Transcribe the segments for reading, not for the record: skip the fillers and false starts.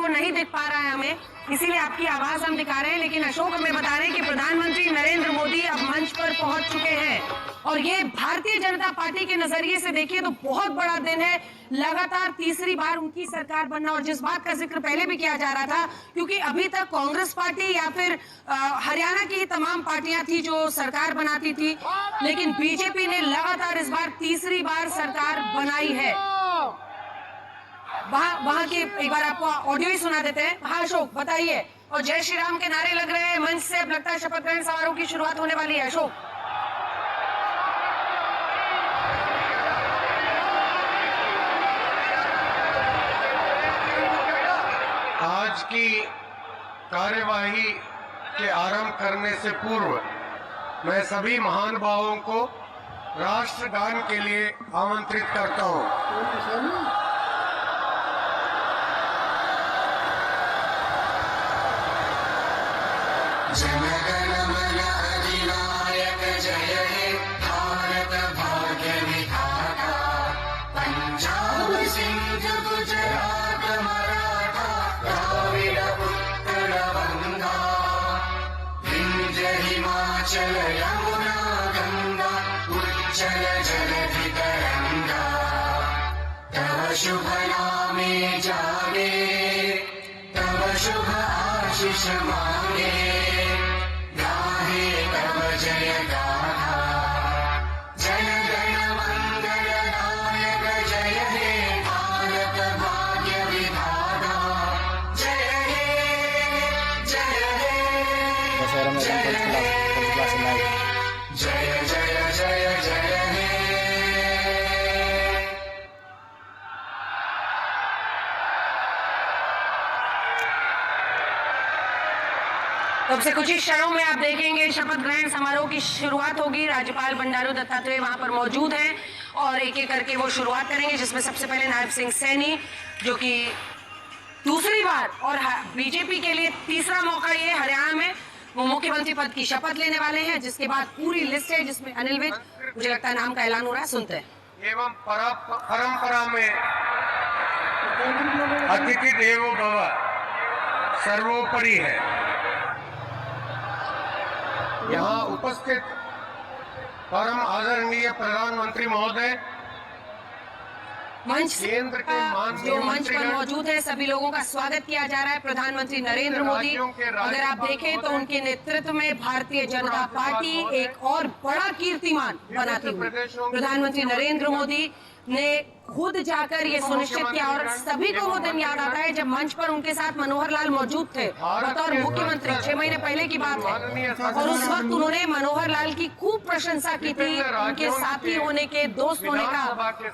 वो नहीं दिख पा रहा है हमें, इसीलिए आपकी आवाज हम दिखा रहे हैं। लेकिन अशोक हमें बता रहे हैं कि प्रधानमंत्री नरेंद्र मोदी अब मंच पर पहुंच चुके हैं और ये भारतीय जनता पार्टी के नजरिए से देखिए तो बहुत बड़ा दिन है। लगातार तीसरी बार उनकी सरकार बनना, और जिस बात का जिक्र पहले भी किया जा रहा था, क्योंकि अभी तक कांग्रेस पार्टी या फिर हरियाणा की तमाम पार्टियां थी जो सरकार बनाती थी, लेकिन बीजेपी ने लगातार इस बार तीसरी बार सरकार बनाई है। वहां की एक बार आपको ऑडियो ही सुना देते हैं। हाँ अशोक बताइए। और जय श्री राम के नारे लग रहे हैं मंच से, अब लगता है शपथ ग्रहण समारोह की शुरुआत होने वाली है। अशोक आज की कार्यवाही के आरंभ करने से पूर्व मैं सभी महानुभावों को राष्ट्रगान के लिए आमंत्रित करता हूं। जनगण मन अधिनायक जय हे भारत भाग्य विधाता, पंजाब सिंध गुजरात मराठा द्राविड उत्कल बंगा, विंध्य हिमाचल यमुना गंगा उज्जल जलधि तरंगा, तव शुभ नामे जागे तव शुभ आशीष मांगे, जय गाथा जन गण मंगलदायक जय हे भारत भाग्य विधाता, जय हे जय हे जय जय जय जय हे। अब से कुछ ही क्षणों में आप देखेंगे शपथ ग्रहण समारोह की शुरुआत होगी। राज्यपाल बंडारू दत्तात्रेय वहां पर मौजूद हैं और एक एक करके वो शुरुआत करेंगे, जिसमें सबसे पहले नायब सिंह सैनी जो कि दूसरी बार और बीजेपी के लिए तीसरा मौका ये हरियाणा में वो मुख्यमंत्री पद की शपथ लेने वाले हैं, जिसके बाद पूरी लिस्ट है जिसमें अनिल विज, मुझे लगता है नाम का ऐलान हो रहा है, सुनते हैं। एवं परंपरा में अतिथि देवो भव सर्वोपरि है। यहाँ उपस्थित परम आदरणीय प्रधानमंत्री महोदय, मंच केंद्र के जो मंच पर मौजूद है सभी लोगों का स्वागत किया जा रहा है। प्रधानमंत्री नरेंद्र मोदी, अगर आप देखें तो उनके नेतृत्व में भारतीय जनता पार्टी एक और बड़ा कीर्तिमान बनाती हुई प्रधानमंत्री नरेंद्र मोदी ने खुद जाकर ये सुनिश्चित किया, और सभी को वो दिन याद आता है जब मंच पर उनके साथ मनोहर लाल मौजूद थे बतौर मुख्यमंत्री। 6 महीने पहले की बात है, और उस वक्त उन्होंने मनोहर लाल की खूब प्रशंसा की थी, उनके साथी होने के, दोस्त होने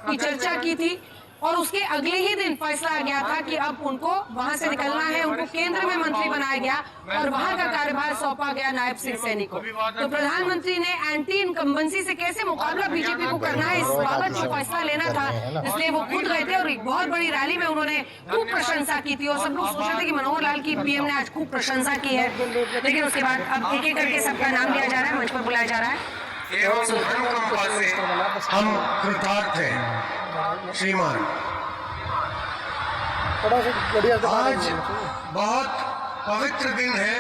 की चर्चा की थी, और उसके अगले ही दिन फैसला आ गया था कि अब उनको वहां से निकलना है। उनको केंद्र में मंत्री बनाया गया और वहां का कार्यभार सौंपा गया नायब सिंह सैनी को। तो प्रधानमंत्री ने एंटी इनकम्बेंसी से कैसे मुकाबला बीजेपी को करना है, इस बाबत जो फैसला लेना था, इसलिए वो खुद गए थे और एक बहुत बड़ी रैली में उन्होंने खूब प्रशंसा की थी। और सब लोग सोच रहे थे कि मनोहर लाल की पीएम ने आज खूब प्रशंसा की है, लेकिन उसके बाद अब एक एक करके सबका नाम लिया जा रहा है, मंच पर बुलाया जा रहा है। एवं अनुकंपा से हम कृतार्थ हैं श्रीमान। आज बहुत पवित्र दिन है,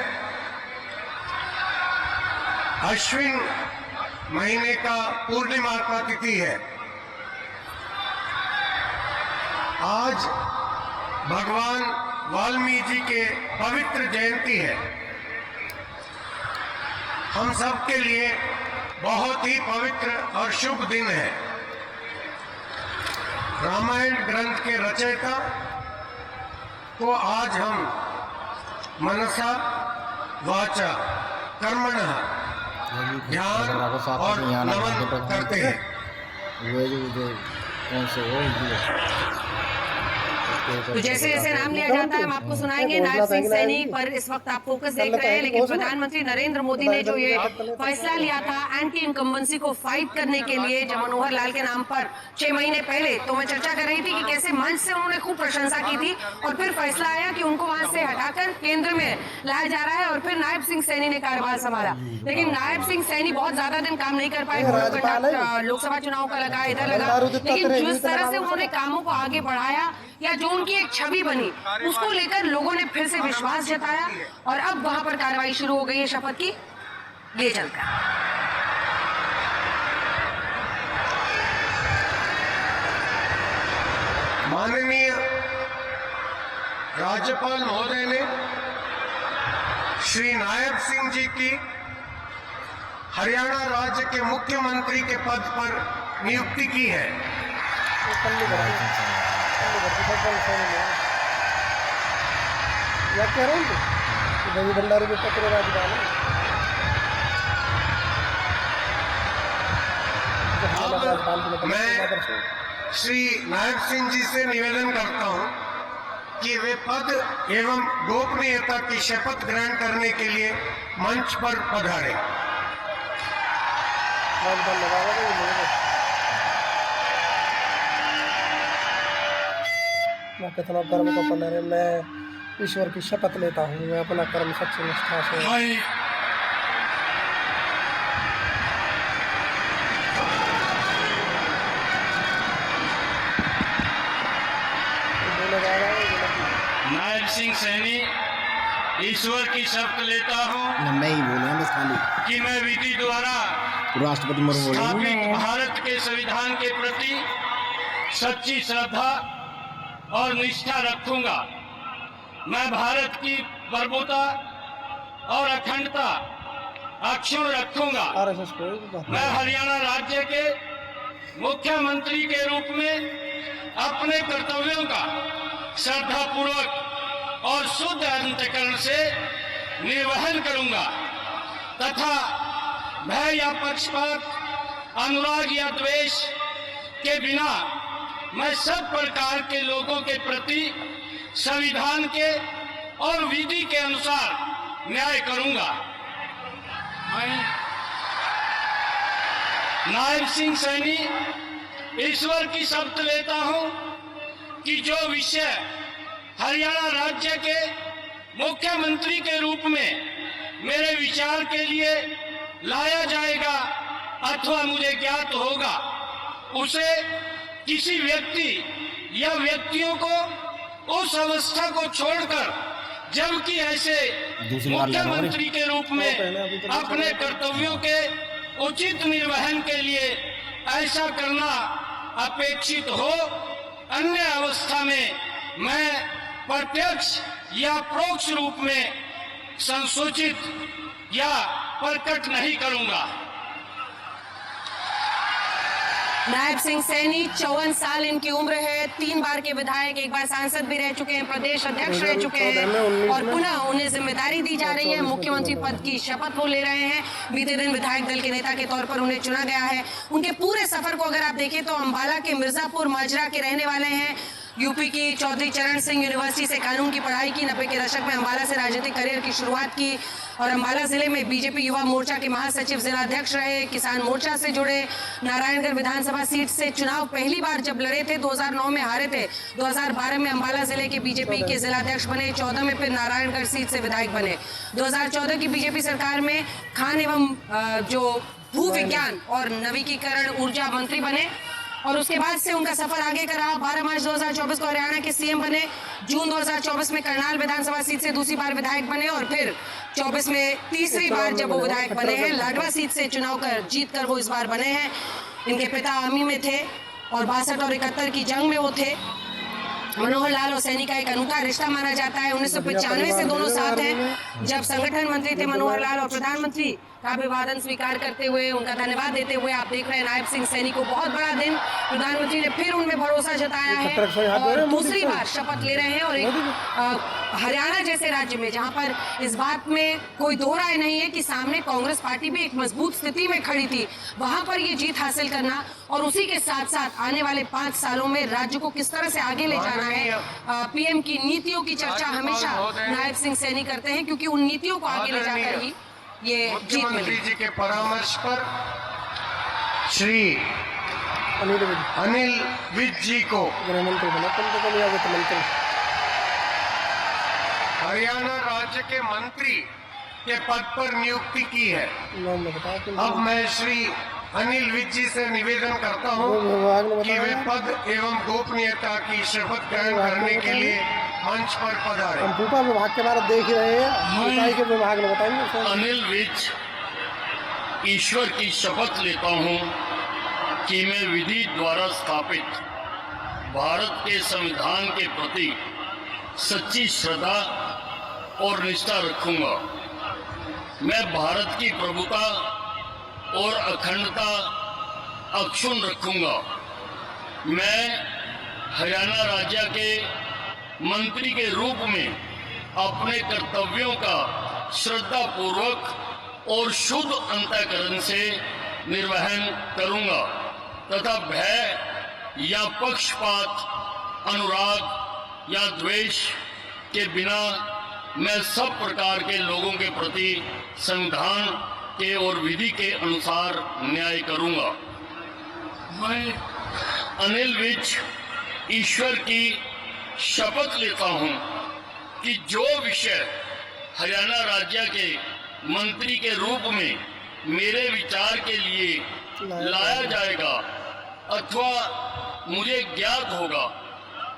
अश्विन महीने का पूर्णिमा का तिथि है। आज भगवान वाल्मीकि जी के पवित्र जयंती है। हम सब के लिए बहुत ही पवित्र और शुभ दिन है। रामायण ग्रंथ के रचयिता को आज हम मनसा वाचा कर्मणः ध्यान और नमन करते हैं। तो जैसे जैसे नाम लिया जाता है हम आपको सुनाएंगे। नायब सिंह सैनी पर इस वक्त आप फोकस देख रहे हैं, लेकिन प्रधानमंत्री नरेंद्र मोदी ने जो ये फैसला लिया था एंटी इनकम्बेंसी को फाइट करने के लिए, जब मनोहर लाल के नाम पर 6 महीने पहले, तो मैं चर्चा कर रही थी कि कैसे मंच से उन्होंने खूब प्रशंसा की थी और फिर फैसला आया कि उनको वहां से हटाकर केंद्र में लाया जा रहा है और फिर नायब सिंह सैनी ने कार्यभार संभाला। लेकिन नायब सिंह सैनी बहुत ज्यादा दिन काम नहीं कर पाए, लोकसभा चुनाव का लगा, इधर लगा, लेकिन जिस तरह से उन्होंने कामों को आगे बढ़ाया या जो उनकी एक छवि बनी, उसको लेकर लोगों ने फिर से विश्वास जताया और अब वहां पर कार्रवाई शुरू हो गई है शपथ की। ले चलकर माननीय राज्यपाल महोदय ने श्री नायब सिंह जी की हरियाणा राज्य के मुख्यमंत्री के पद पर नियुक्ति की है। भंडारी में पत्र राज्यपाल मैं श्री नायब सिंह जी से निवेदन करता हूं कि वे पद एवं गोपनीयता की शपथ ग्रहण करने के लिए मंच पर पधारें। मैं कितना कर्म को पढ़ रहे, मैं ईश्वर की शपथ लेता हूँ, मैं अपना कर्म सच्ची निष्ठा से नायब सिंह सैनी ईश्वर की शपथ लेता हूँ मैं ही बोले बस खाली कि मैं विधि द्वारा राष्ट्रपति मुर्मू बोले स्थापित भारत के संविधान के प्रति सच्ची श्रद्धा और निष्ठा रखूंगा। मैं भारत की प्रभुता और अखंडता अक्षुण्ण रखूंगा। RSS को मैं हरियाणा राज्य के मुख्यमंत्री के रूप में अपने कर्तव्यों का श्रद्धापूर्वक और शुद्ध अंतःकरण से निर्वहन करूंगा तथा भय या पक्षपात, अनुराग या द्वेष के बिना मैं सब प्रकार के लोगों के प्रति संविधान के और विधि के अनुसार न्याय करूंगा। मैं नायब सिंह सैनी ईश्वर की शपथ लेता हूं कि जो विषय हरियाणा राज्य के मुख्यमंत्री के रूप में मेरे विचार के लिए लाया जाएगा अथवा मुझे ज्ञात होगा, उसे किसी व्यक्ति या व्यक्तियों को उस अवस्था को छोड़कर जबकि ऐसे मुख्यमंत्री के रूप में अपने कर्तव्यों के उचित निर्वहन के लिए ऐसा करना अपेक्षित हो, अन्य अवस्था में मैं प्रत्यक्ष या परोक्ष रूप में संसूचित या प्रकट नहीं करूंगा। नायब सिंह सैनी 54 साल इनकी उम्र है, 3 बार के विधायक, 1 बार सांसद भी रह चुके हैं, प्रदेश अध्यक्ष रह चुके हैं और पुनः उन्हें जिम्मेदारी दी जा रही है। मुख्यमंत्री पद की शपथ वो ले रहे हैं। बीते दिन विधायक दल के नेता के तौर पर उन्हें चुना गया है। उनके पूरे सफर को अगर आप देखें तो अम्बाला के मिर्जापुर माजरा के रहने वाले हैं। यूपी की चौधरी चरण सिंह यूनिवर्सिटी से कानून की पढ़ाई की, 90 के दशक में अम्बाला से राजनीतिक करियर की शुरुआत की और अम्बाला जिले में बीजेपी युवा मोर्चा के महासचिव, जिलाध्यक्ष रहे। किसान मोर्चा से जुड़े। नारायणगढ़ विधानसभा सीट से चुनाव पहली बार जब लड़े थे 2009 में हारे थे। 2012 में अम्बाला जिले के बीजेपी के जिलाध्यक्ष बने। 14 में फिर नारायणगढ़ सीट से विधायक बने। 2014 की बीजेपी सरकार में खान एवं जो भू विज्ञान और नवीकीकरण ऊर्जा मंत्री बने और उसके बाद से उनका सफर आगे का रहा। 12 मार्च 2024 को हरियाणा के सीएम बने। जून 2024 में करनाल विधानसभा सीट से दूसरी बार विधायक बने और फिर 24 में तीसरी बार जब वो विधायक बने हैं। लाडवा सीट से चुनाव कर जीत कर वो इस बार बने हैं। इनके पिता आर्मी में थे और 62 और 71 की जंग में वो थे। मनोहर लाल और सैनी का एक अनूठा रिश्ता माना जाता है। 1995 से दोनों साथ हैं। जब संगठन मंत्री थे मनोहर लाल और प्रधानमंत्री का अभिवादन स्वीकार करते हुए उनका धन्यवाद देते हुए आप देख रहे हैं नायब सिंह सैनी को बहुत बड़ा दिन। प्रधानमंत्री ने फिर उनमें भरोसा जताया है और दूसरी बार शपथ ले रहे हैं और एक हरियाणा जैसे राज्य में जहां पर इस बात में कोई दो राय नहीं है कि सामने कांग्रेस पार्टी भी एक मजबूत स्थिति में खड़ी थी, वहां पर ये जीत हासिल करना और उसी के साथ साथ आने वाले 5 सालों में राज्य को किस तरह से आगे ले जाना है। पीएम की नीतियों की चर्चा हमेशा नायब सिंह सैनी करते हैं क्योंकि उन नीतियों को आगे ले जाकर ही ये जीत मिली। मुख्यमंत्री जी के परामर्श पर श्री अनिल विज जी को गृह मंत्री बना, तुम तो कभी वित्त मंत्री। हरियाणा राज्य के मंत्री के पद पर नियुक्ति की है। नाम में बताओ तुम। अब मैं श्री अनिल विज जी से निवेदन करता हूं विभाग ने कि वे बताया पद एवं गोपनीयता की शपथ ग्रहण करने के लिए मंच पर पधारें। हम भूपा विभाग के बारे में देख ही रहे हैं, इकाई के विभाग ने बताएंगे सर। अनिल विज ईश्वर की शपथ लेता हूं कि मैं विधि द्वारा स्थापित भारत के संविधान के प्रति सच्ची श्रद्धा और निष्ठा रखूंगा। मैं भारत की प्रभुता और अखंडता अक्षुण्ण रखूंगा। मैं हरियाणा राज्य के मंत्री के रूप में अपने कर्तव्यों का श्रद्धा पूर्वक और शुद्ध अंतःकरण से निर्वहन करूंगा तथा भय या पक्षपात, अनुराग या द्वेष के बिना मैं सब प्रकार के लोगों के प्रति संविधान के और विधि के अनुसार न्याय करूंगा। मैं अनिल विज ईश्वर की शपथ लेता हूं कि जो विषय हरियाणा राज्य के मंत्री के रूप में मेरे विचार के लिए लाया जाएगा अथवा मुझे ज्ञात होगा,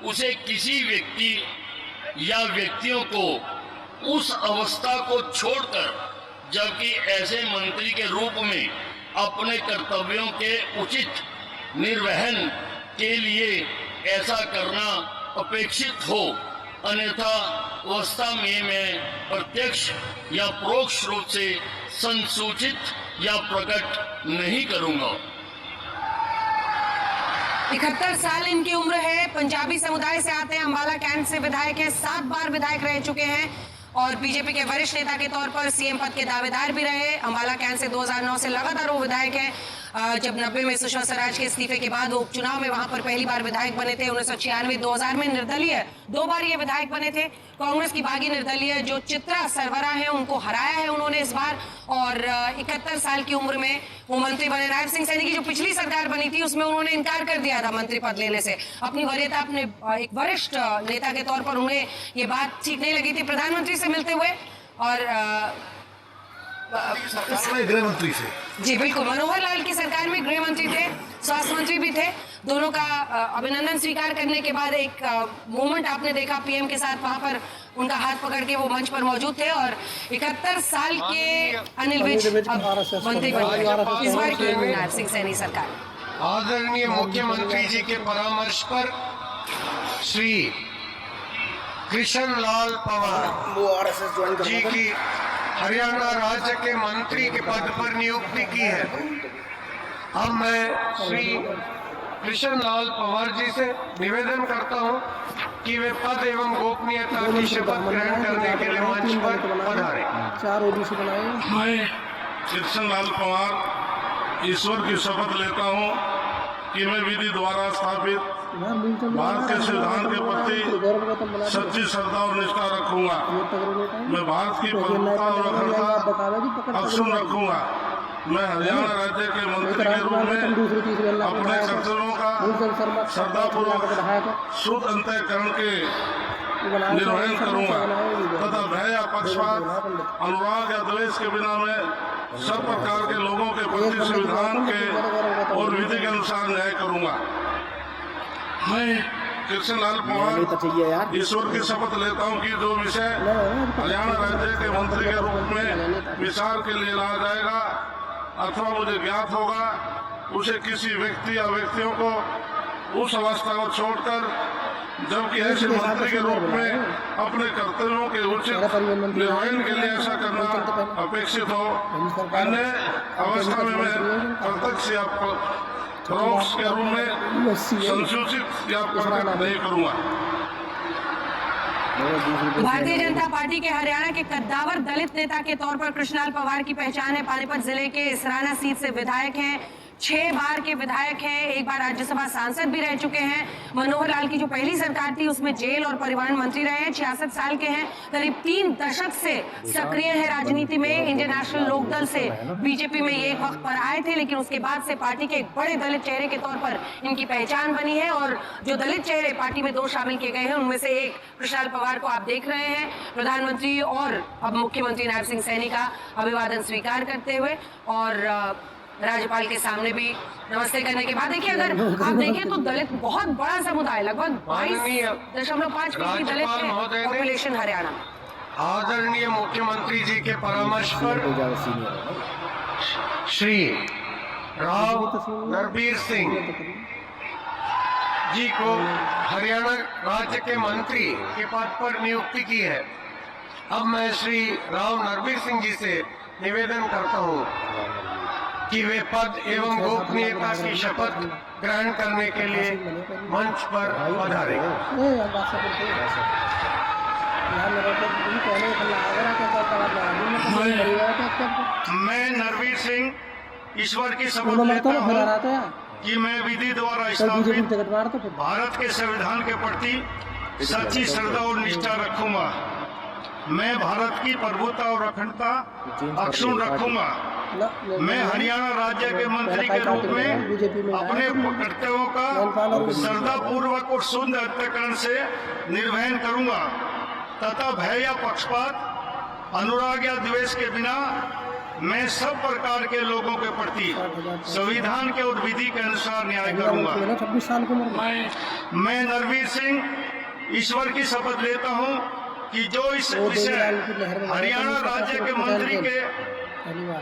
उसे किसी व्यक्ति या व्यक्तियों को उस अवस्था को छोड़कर, जबकि ऐसे मंत्री के रूप में अपने कर्तव्यों के उचित निर्वहन के लिए ऐसा करना अपेक्षित हो, अन्यथा अवस्था में मैं प्रत्यक्ष या परोक्ष रूप से संसूचित या प्रकट नहीं करूंगा। 71 साल इनकी उम्र है। पंजाबी समुदाय से आते हैं, अंबाला कैंट से विधायक हैं, 7 बार विधायक रह चुके हैं और बीजेपी के वरिष्ठ नेता के तौर पर सीएम पद के दावेदार भी रहे। अंबाला कैंट से 2009 से लगातार वो विधायक हैं। जब 90 में सुषमा स्वराज के इस्तीफे के बाद वो उपचुनाव में वहां पर पहली बार विधायक बने थे। 1996 2000 में निर्दलीय 2 बार ये विधायक बने थे। कांग्रेस की बागी निर्दलीय जो चित्रा सरवरा है उनको हराया है उन्होंने इस बार, और 71 साल की उम्र में वो मंत्री बने। नायब सिंह सैनी की जो पिछली सरकार बनी थी उसमें उन्होंने इनकार कर दिया था मंत्री पद लेने से। अपनी वरीयता, अपने एक वरिष्ठ नेता के तौर पर उन्हें ये बात ठीक नहीं लगी थी। प्रधानमंत्री से मिलते हुए और गृह मंत्री से, जी बिल्कुल, मनोहर लाल की सरकार में गृह मंत्री थे, स्वास्थ्य मंत्री भी थे। दोनों का अभिनंदन स्वीकार करने के बाद एक मोमेंट आपने देखा पीएम के साथ, वहां पर उनका हाथ पकड़ के वो मंच पर मौजूद थे। और 71 साल के अनिल विज मंत्री बने इस बार की नायब सिंह सैनी सरकार। आदरणीय मुख्यमंत्री जी के परामर्श पर श्री कृष्ण लाल पवार वो आरएसएस ज्वाइन कर जी की हरियाणा राज्य के मंत्री के पद पर नियुक्ति की है। अब मैं श्री कृष्ण लाल पवार जी से निवेदन करता हूं कि वे पद एवं गोपनीयता की शपथ ग्रहण करने के लिए मंच पर पधारें। 4 ओबीसी बनाए। मैं कृष्ण लाल पवार ईश्वर की शपथ लेता हूं कि मैं विधि द्वारा स्थापित भारत के संविधान के प्रति सच्ची श्रद्धा और निष्ठा रखूंगा। मैं भारत की प्रभुता और अखंडता अक्षुण्ण रखूंगा। मैं हरियाणा राज्य के मंत्री के रूप में अपने कर्तव्यों का श्रद्धापूर्वक शुद्ध अंतःकरण के निर्वहन करूंगा तथा भय या पक्षपात, अनुराग या द्वेष के बिना मैं सब प्रकार के लोगों के प्रति संविधान के और विधि के अनुसार न्याय करूंगा। मैं कृष्ण लाल पवार ईश्वर की शपथ लेता हूं कि जो विषय हरियाणा राज्य के मंत्री के रूप में विचार के लिए लाया जाएगा अथवा मुझे ज्ञात होगा, उसे किसी व्यक्ति या व्यक्तियों को उस अवस्था को छोड़कर, जबकि ऐसे मंत्री के रूप में अपने कर्तव्यों के उचित निर्वहन के लिए ऐसा करना अपेक्षित हो, अन्य अवस्था में मैं प्रत्यक्ष या परोक्ष के रूप में संसूचित या प्रकट नहीं करूंगा। भारतीय जनता पार्टी के हरियाणा के कद्दावर दलित नेता के तौर पर कृष्णलाल पवार की पहचान है। पानीपत जिले के इसराना सीट से विधायक हैं, 6 बार के विधायक हैं, 1 बार राज्यसभा सांसद भी रह चुके हैं। मनोहर लाल की जो पहली सरकार थी उसमें जेल और परिवहन मंत्री रहे हैं। 66 साल के हैं, करीब 3 दशक से सक्रिय है राजनीति में। इंडियन नेशनल लोकदल से बीजेपी में ये एक वक्त पर आए थे, लेकिन उसके बाद से पार्टी के एक बड़े दलित चेहरे के तौर पर इनकी पहचान बनी है। और जो दलित चेहरे पार्टी में 2 शामिल किए गए हैं उनमें से एक कृष्णलाल पवार को आप देख रहे हैं, प्रधानमंत्री और अब मुख्यमंत्री नायब सिंह सैनी का अभिवादन स्वीकार करते हुए। और राज्यपाल के सामने भी नमस्ते करने के बाद देखिए, अगर आप देखें तो दलित बहुत बड़ा समुदाय, लगभग 22.5% दलित है पॉपुलेशन हरियाणा में। आदरणीय मुख्यमंत्री जी के परामर्श पर श्री राव नरबीर सिंह जी को हरियाणा राज्य के मंत्री के पद पर नियुक्ति की है। अब मैं श्री राव नरबीर सिंह जी से निवेदन करता हूं कि वे पद एवं गोपनीयता की शपथ ग्रहण करने के लिए मंच पर पधारे। मैं नरवीर सिंह ईश्वर की शपथ लेता हूँ कि मैं विधि द्वारा स्थापित भारत के संविधान के प्रति सच्ची श्रद्धा और निष्ठा रखूंगा। मैं भारत की प्रभुता और अखंडता अक्षुण्ण रखूंगा। मैं हरियाणा राज्य के मंत्री के रूप में अपने कर्तव्यों का श्रद्धा पूर्वक और शुद्ध अंतःकरण से निर्वहन करूंगा तथा भय या पक्षपात, अनुराग या द्वेष के बिना मैं सब प्रकार के लोगों के प्रति संविधान के और विधि के अनुसार न्याय करूंगा। मैं नरवीर सिंह ईश्वर की शपथ लेता हूं कि जो इस विषय हरियाणा राज्य के मंत्री के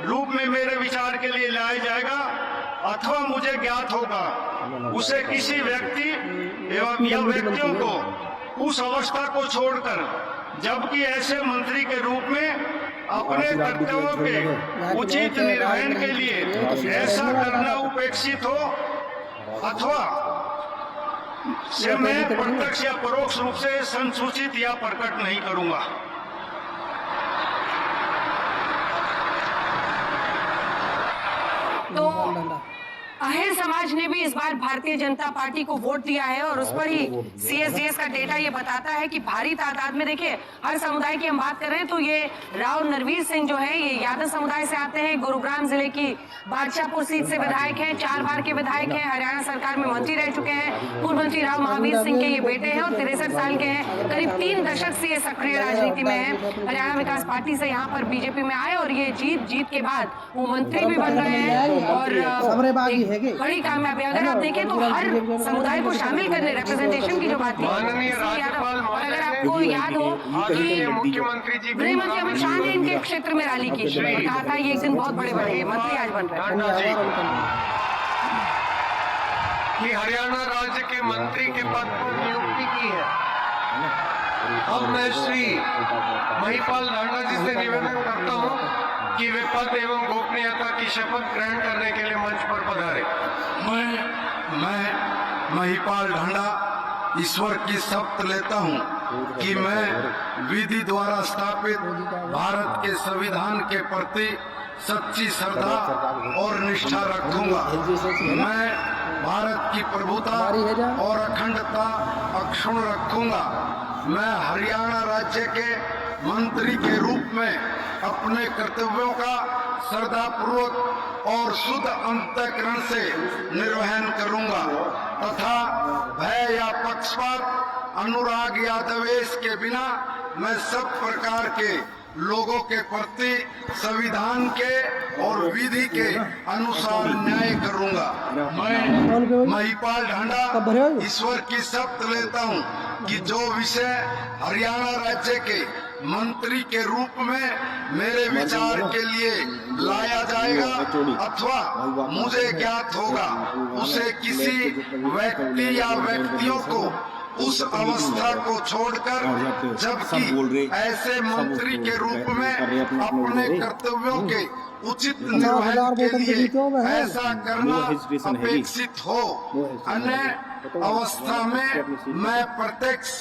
रूप में मेरे विचार के लिए लाया जाएगा अथवा मुझे ज्ञात होगा, उसे किसी व्यक्ति एवं या व्यक्तियों को उस अवस्था को छोड़कर, जबकि ऐसे मंत्री के रूप में अपने कर्तव्यों के उचित निर्वहन के लिए ऐसा करना उपेक्षित हो अथवा से मैं प्रत्यक्ष या परोक्ष रूप से संसूचित या प्रकट नहीं करूंगा। तो अहिर समाज ने भी इस बार भारतीय जनता पार्टी को वोट दिया है और उस पर ही CSDS का डेटा ये बताता है कि भारी तादाद में, देखिए हर समुदाय की हम बात कर रहे हैं तो ये राव नरवीर सिंह जो है ये यादव समुदाय से आते हैं, गुरुग्राम जिले की बादशाहपुर सीट से विधायक हैं, 4 बार के विधायक हैं, हरियाणा सरकार में मंत्री रह चुके हैं, पूर्व मंत्री राव महावीर सिंह के ये बेटे हैं और 63 साल के हैं, करीब 3 दशक से ये सक्रिय राजनीति में है। हरियाणा विकास पार्टी से यहाँ पर बीजेपी में आए और ये जीत के बाद वो मंत्री भी बन रहे हैं और बड़ी कामयाबी। अगर आप देखें तो हर समुदाय को शामिल करने, रिप्रेजेंटेशन की जो बात थी, अगर आपको याद हो कि गृह मंत्री अमित शाह ने इनके क्षेत्र में रैली की थी और कहा था ये एक दिन बहुत बड़े बड़े मंत्री आज बन रहे हैं कि हरियाणा राज्य के मंत्री के पद पर नियुक्ति की है। अब मैं श्री महिपाल ढांडा जी से निवेदन करता हूं कि वे पद एवं गोपनीयता की शपथ ग्रहण करने के लिए मंच पर पधारे। मैं महिपाल ढांडा ईश्वर की शपथ लेता हूं कि मैं विधि द्वारा स्थापित भारत के संविधान के प्रति सच्ची श्रद्धा और निष्ठा रखूंगा। मैं भारत की प्रभुता और अखंडता अक्षुण्ण रखूंगा। मैं हरियाणा राज्य के मंत्री के रूप में अपने कर्तव्यों का श्रद्धापूर्वक और शुद्ध अंतःकरण से निर्वहन करूंगा तथा भय या पक्षपात, अनुराग या द्वेष के बिना मैं सब प्रकार के लोगों के प्रति संविधान के और विधि के अनुसार न्याय करूंगा। मैं महिपाल ढांडा ईश्वर की शपथ लेता हूं कि जो विषय हरियाणा राज्य के मंत्री के रूप में मेरे विचार के लिए लाया जाएगा अथवा मुझे ज्ञात होगा, उसे किसी व्यक्ति या व्यक्तियों को उस अवस्था को छोड़कर, जबकि ऐसे मंत्री के रूप में अपने कर्तव्यों के उचित निर्वहन के लिए ऐसा करना अपेक्षित हो, अन्य अवस्था में मैं प्रत्यक्ष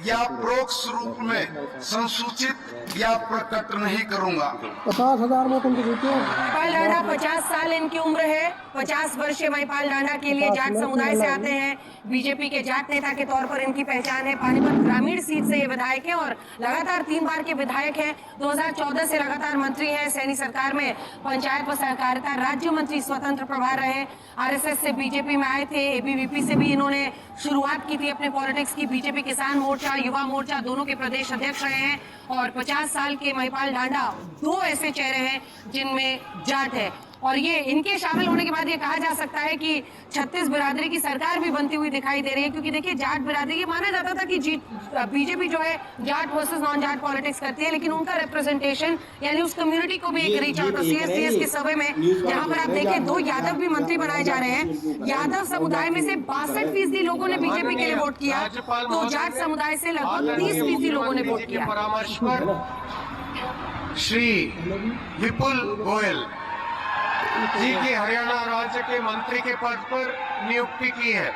या परोक्ष रूप में संसूचित या प्रकट नहीं करूंगा। 50,000 वोट उनको जीते हैं। महिपाल ढांडा 50 साल इनकी उम्र है। 50 वर्षीय महिपाल ढांडा के लिए जाट समुदाय से आते हैं। बीजेपी के जाट नेता के तौर पर इनकी पहचान है। पानीपत ग्रामीण सीट से ये विधायक हैं और लगातार 3 बार के विधायक हैं। 2014 से लगातार मंत्री हैं। सैनी सरकार में पंचायत व सहकारिता राज्य मंत्री स्वतंत्र प्रभार रहे। RSS से बीजेपी में आए थे। ABVP से भी इन्होंने शुरुआत की थी अपने पॉलिटिक्स की। बीजेपी किसान मोर्चा, युवा मोर्चा दोनों के प्रदेश अध्यक्ष रहे हैं और 50 साल के महिपाल ढांडा 2 ऐसे चेहरे हैं जिनमें जाट है। और ये इनके शामिल होने के बाद ये कहा जा सकता है कि 36 बिरादरी की सरकार भी बनती हुई दिखाई दे रही है, क्योंकि देखिए जाट बिरादरी, ये माना जाता था कि बीजेपी जो है Jat versus non Jat politics करती है, लेकिन उनका रिप्रेजेंटेशन यानी उस कम्युनिटी को भी एक रीच आउट, सीएस के सर्वे में जहां पर आप देखिए 2 यादव भी मंत्री बनाए जा रहे हैं। यादव समुदाय में से 62% लोगों ने बीजेपी के लिए वोट किया, तो जाट समुदाय से लगभग 30% लोगों ने वोट किया। परामर्श पर श्री विपुल गोयल जी की हरियाणा राज्य के मंत्री के पद पर नियुक्ति की है।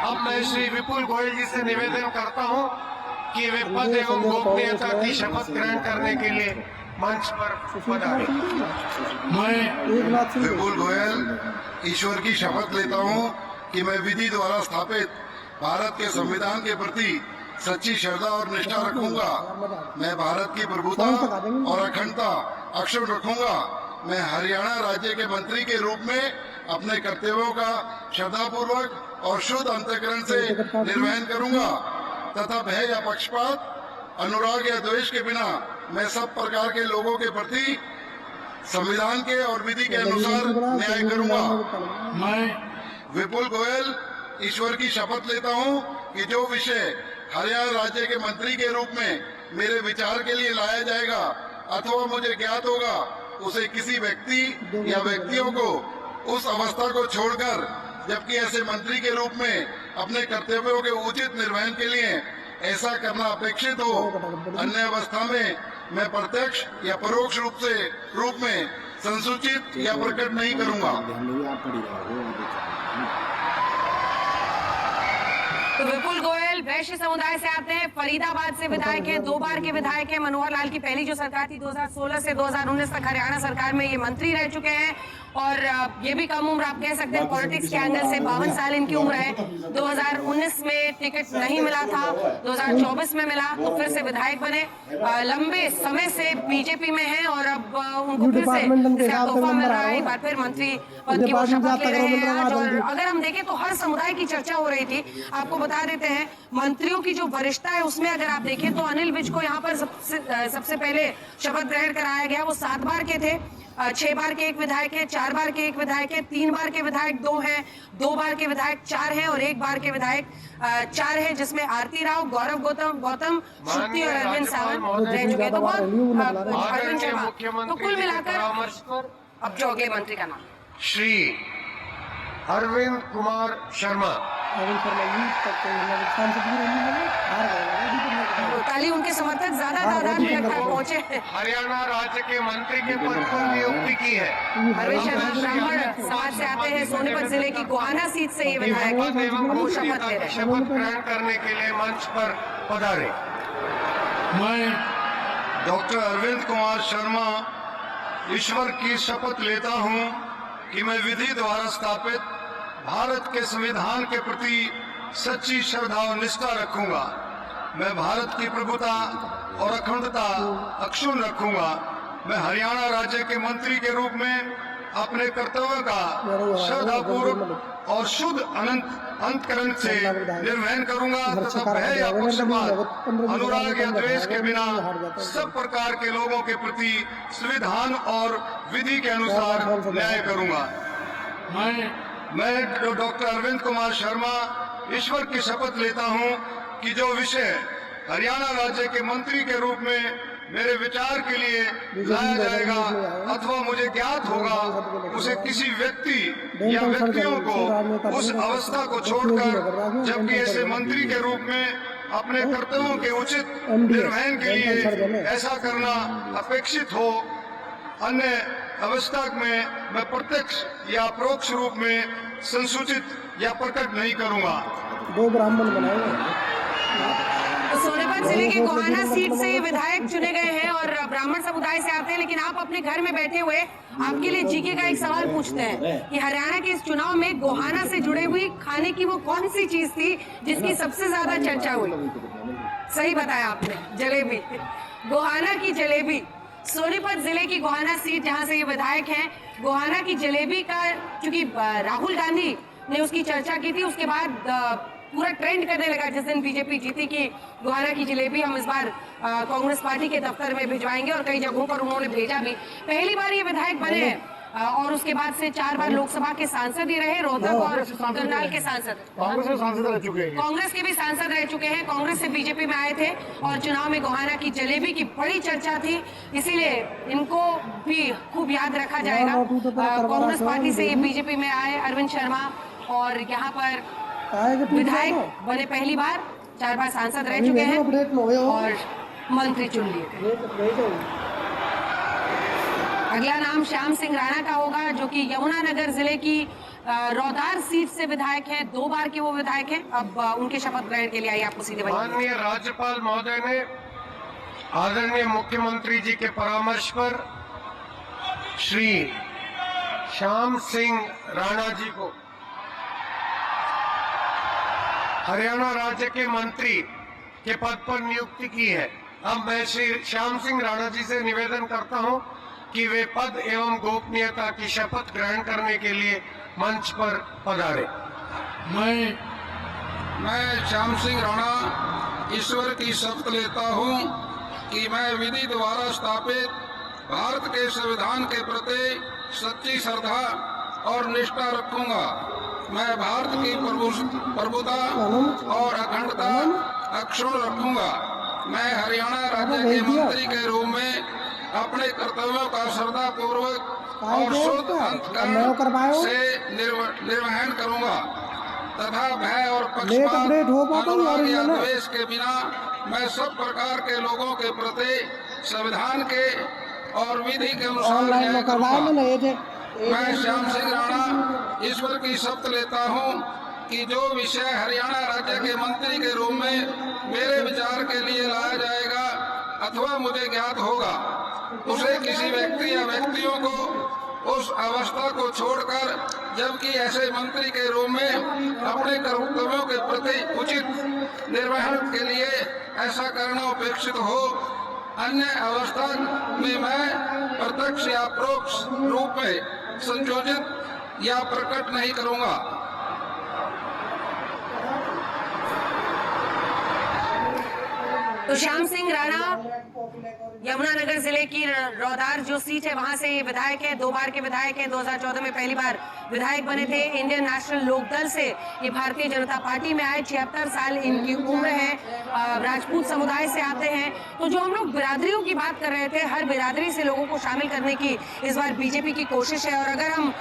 अब मैं श्री विपुल गोयल जी से निवेदन करता हूं कि वे पद एवं गोपनीयता की शपथ ग्रहण करने के लिए मंच पर पधारें। मैं विपुल गोयल ईश्वर की शपथ लेता हूं कि मैं विधि द्वारा स्थापित भारत के संविधान के प्रति सच्ची श्रद्धा और निष्ठा रखूंगा। मैं भारत की प्रभुता और अखंडता अक्षुण्ण रखूंगा। मैं हरियाणा राज्य के मंत्री के रूप में अपने कर्तव्यों का श्रद्धापूर्वक और शुद्ध अंतःकरण से निर्वहन करूंगा तथा भय या पक्षपात, अनुराग या द्वेष के बिना मैं सब प्रकार के लोगों के प्रति संविधान के और विधि के अनुसार न्याय करूंगा। मैं विपुल गोयल ईश्वर की शपथ लेता हूं कि जो विषय हरियाणा राज्य के मंत्री के रूप में मेरे विचार के लिए लाया जाएगा अथवा मुझे ज्ञात होगा, उसे किसी व्यक्ति या व्यक्तियों को उस अवस्था को छोड़कर, जबकि ऐसे मंत्री के रूप में अपने कर्तव्यों के उचित निर्वहन के लिए ऐसा करना अपेक्षित हो, अन्य अवस्था में मैं प्रत्यक्ष या परोक्ष रूप में संसूचित या प्रकट नहीं करूंगा। तो विपुल गोयल वैश्य समुदाय से आते हैं, फरीदाबाद से विधायक हैं, 2 बार के विधायक हैं। मनोहर लाल की पहली जो सरकार थी 2016 से 2019 तक हरियाणा सरकार में ये मंत्री रह चुके हैं और ये भी कम उम्र आप कह सकते हैं पॉलिटिक्स के एंगल से, 52 साल इनकी उम्र है। 2019 में टिकट नहीं मिला था, 2024 में मिला तो फिर से विधायक बने। लंबे समय से बीजेपी में हैं और अब उनको फिर से तोहफा मिल रहा है, एक बार फिर मंत्री पद की वो शपथ ले रहे हैं आज। और अगर हम देखें तो हर समुदाय की चर्चा हो रही थी। आपको बता देते हैं मंत्रियों की जो वरिष्ठता है उसमें अगर आप देखें तो अनिल विज को यहाँ पर सबसे पहले शपथ ग्रहण कराया गया। वो 7 बार के थे, 6 बार के एक विधायक है, 4 बार के एक विधायक है, 3 बार के विधायक 2 हैं, 2 बार के विधायक 4 हैं और 1 बार के विधायक 4 हैं, जिसमें आरती राव, गौरव गौतम, श्रुति और अरविंद सावंत रह चुके हैं। तो बहुत अरविंद शर्मा, तो कुल मिलाकर अब जो अगले मंत्री का नाम श्री अरविंद कुमार शर्मा। ताली उनके समर्थक ज्यादा तादाद में लगभग पहुंचे। हरियाणा राज्य के मंत्री के पद पर नियुक्ति की है। अरविंद शर्मा ब्राह्मण समाज से आते हैं, सोनीपत जिले की गोहाना सीट से ये विधायक वो शपथ ले रहे हैं। शपथ ग्रहण करने के लिए मंच पर पधारे। मैं डॉक्टर अरविंद कुमार शर्मा ईश्वर की शपथ लेता हूं कि मैं विधि द्वारा स्थापित भारत के संविधान के प्रति सच्ची श्रद्धा और निष्ठा रखूंगा। मैं भारत की प्रभुता और अखंडता अक्षुण्ण रखूंगा। मैं हरियाणा राज्य के मंत्री के रूप में अपने कर्तव्य का श्रद्धापूर्वक और शुद्ध अंतःकरण से निर्वहन करूंगा तथा भय या पक्षपात, अनुराग या द्वेष के बिना सब प्रकार के लोगों के प्रति संविधान और विधि के अनुसार न्याय करूंगा। मैं डॉक्टर अरविंद कुमार शर्मा ईश्वर की शपथ लेता हूं कि जो विषय हरियाणा राज्य के मंत्री के रूप में मेरे विचार के लिए लाया जाएगा अथवा मुझे ज्ञात होगा, उसे किसी व्यक्ति या व्यक्तियों को उस अवस्था को छोड़कर, जबकि ऐसे मंत्री के रूप में अपने कर्तव्यों के उचित निर्वहन के लिए ऐसा करना अपेक्षित हो, अन्य अवस्था में मैं प्रत्यक्ष या परोक्ष रूप में संसूचित या प्रकट नहीं करूंगा। 2 ब्राह्मण बनाए। सोनीपत जिले की गोहाना सीट से ये विधायक चुने गए हैं और ब्राह्मण समुदाय से आते हैं, लेकिन आप अपने घर में बैठे हुए आपके लिए जीके का एक सवाल पूछते हैं कि हरियाणा के इस चुनाव में गोहाना से जुड़े हुई खाने की वो कौन सी चीज थी जिसकी सबसे ज्यादा चर्चा हुई? सही बताया आपने, जलेबी। गोहाना की जलेबी। सोनीपत जिले की गोहाना सीट जहां से ये विधायक हैं, गोहाना की जलेबी का क्योंकि राहुल गांधी ने उसकी चर्चा की थी, उसके बाद पूरा ट्रेंड करने लगा जिस दिन बीजेपी जीती कि गोहाना की जलेबी हम इस बार कांग्रेस पार्टी के दफ्तर में भिजवाएंगे और कई जगहों पर उन्होंने भेजा भी। पहली बार ये विधायक बने हैं और उसके बाद से 4 बार लोकसभा के सांसद ही रहे, रोहतक और करनाल के सांसद। कांग्रेस के सांसद रह चुके हैं। कांग्रेस के भी सांसद रह चुके हैं, कांग्रेस से बीजेपी में आए थे और चुनाव में गोहाना की जलेबी की बड़ी चर्चा थी, इसीलिए इनको भी खूब याद रखा जाएगा। कांग्रेस पार्टी से ये बीजेपी में आए अरविंद शर्मा और यहाँ पर विधायक बने पहली बार, 4 बार सांसद रह चुके हैं और मंत्री चुन लिए थे। अगला नाम श्याम सिंह राणा का होगा, जो कि यमुनानगर जिले की रौदार सीट से विधायक हैं, 2 बार के वो विधायक हैं। अब उनके शपथ ग्रहण के लिए आइए आपको सीधे माननीय राज्यपाल महोदय ने आदरणीय मुख्यमंत्री जी के परामर्श पर श्री श्याम सिंह राणा जी को हरियाणा राज्य के मंत्री के पद पर नियुक्ति की है। अब मैं श्री श्याम सिंह राणा जी से निवेदन करता हूं कि वे पद एवं गोपनीयता की शपथ ग्रहण करने के लिए मंच पर पधारे। मैं श्याम सिंह राणा ईश्वर की शपथ लेता हूं कि मैं विधि द्वारा स्थापित भारत के संविधान के प्रति सच्ची श्रद्धा और निष्ठा रखूंगा। मैं भारत की प्रभुता और अखंडता अक्षुण्ण रखूंगा। मैं हरियाणा राज्य के मंत्री के रूप में अपने कर्तव्यों का श्रद्धा पूर्वक और शुद्ध अंतःकरण से निर्वहन करूंगा तथा भय और पक्षपात, अनुराग या द्वेष के बिना मैं सब प्रकार के लोगों के प्रति संविधान के और विधि के अनुसार न्याय करूंगा। मैं श्याम सिंह राणा ईश्वर की शपथ लेता हूं कि जो विषय हरियाणा राज्य के मंत्री के रूप में मेरे विचार के लिए लाया जाएगा अथवा मुझे ज्ञात होगा, उसे किसी व्यक्ति या व्यक्तियों को उस अवस्था को छोड़कर, जबकि ऐसे मंत्री के रूप में अपने कर्तव्यों के प्रति उचित निर्वहन के लिए ऐसा करना अपेक्षित हो, अन्य अवस्था में मैं प्रत्यक्ष या परोक्ष रूप में संयोजित या प्रकट नहीं करूंगा। तो श्याम सिंह राणा यमुनानगर जिले की रौदार जो सीट है वहां से विधायक है, 2 बार के विधायक हैं। 2014 में पहली बार विधायक बने थे। इंडियन नेशनल लोकदल से ये भारतीय जनता पार्टी में आए। 76 साल इनकी उम्र है। राजपूत समुदाय से आते हैं। तो जो हम लोग बिरादरियों की बात कर रहे थे, हर बिरादरी से लोगों को शामिल करने की इस बार बीजेपी की कोशिश है। और अगर हम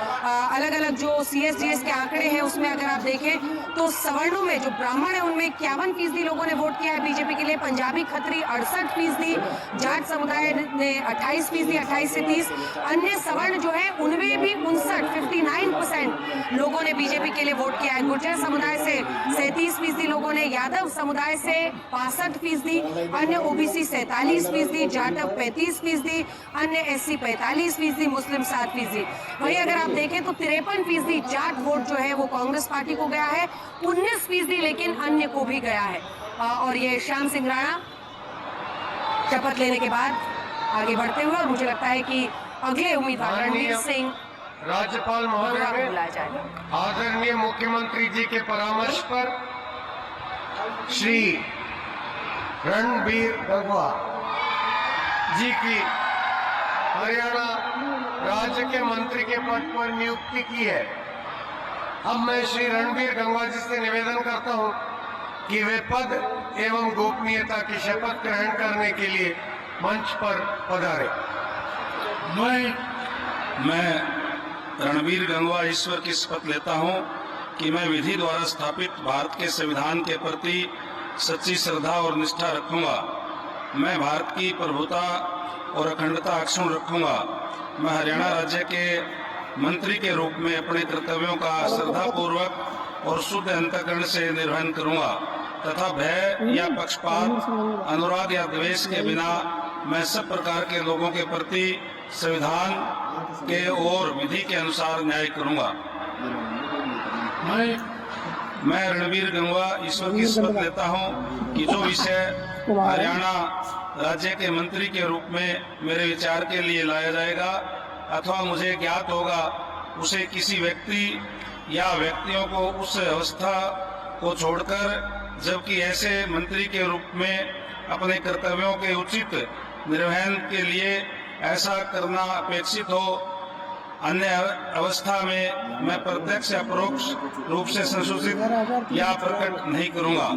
अलग अलग जो CSDS के आंकड़े हैं उसमें अगर आप देखें तो सवर्णों में जो ब्राह्मण है उनमें 51% लोगों ने वोट किया है बीजेपी के लिए। पंजाबी खत्री 68%, जाट समुदाय ने 28%, 28 से 30। अन्य सवर्ण जो है उनमें भी 59% लोगों ने बीजेपी के लिए वोट किया है। गुर्जर समुदाय से 37% लोगों ने, यादव समुदाय से 65%, अन्य OBC 47%, जाटव 35%, अन्य SC 45%, मुस्लिम 7%। वहीं अगर आप देखें तो 53% जाट वोट जो है वो कांग्रेस पार्टी को गया है, 19% लेकिन अन्य को भी गया है। और ये श्याम सिंह राणा शपथ लेने के बाद आगे बढ़ते हुए, और मुझे लगता है कि अगले उम्मीदवार रणवीर सिंह राज्यपाल महोदय ने बुलाया जाएगा। आदरणीय मुख्यमंत्री जी के परामर्श पर श्री रणबीर गंगवा जी की हरियाणा राज्य के मंत्री के पद पर नियुक्ति की है। अब मैं श्री रणबीर गंगवा जी से निवेदन करता हूं कि वे पद एवं गोपनीयता की शपथ ग्रहण करने के लिए मंच पर पधारे। मैं रणबीर गंगवा ईश्वर की शपथ लेता हूं कि मैं विधि द्वारा स्थापित भारत के संविधान के प्रति सच्ची श्रद्धा और निष्ठा रखूंगा। मैं भारत की प्रभुता और अखंडता अक्षुण्ण रखूंगा। मैं हरियाणा राज्य के मंत्री के रूप में अपने कर्तव्यों का श्रद्धापूर्वक और शुद्ध अंतःकरण से निर्वहन करूंगा तथा भय या पक्षपात, अनुराग या द्वेष के बिना मैं सब प्रकार के लोगों के प्रति संविधान के और विधि के अनुसार न्याय करूंगा। मैं रणबीर गंगवा ईश्वर की शपथ लेता हूं कि जो विषय हरियाणा राज्य के मंत्री के रूप में मेरे विचार के लिए लाया जाएगा अथवा मुझे ज्ञात होगा, उसे किसी व्यक्ति या व्यक्तियों को उस अवस्था को छोड़कर, जबकि ऐसे मंत्री के रूप में अपने कर्तव्यों के उचित निर्वहन के लिए ऐसा करना अपेक्षित हो, अन्य अवस्था में मैं प्रत्यक्ष या परोक्ष रूप से संशोधित या प्रकट नहीं करूंगा।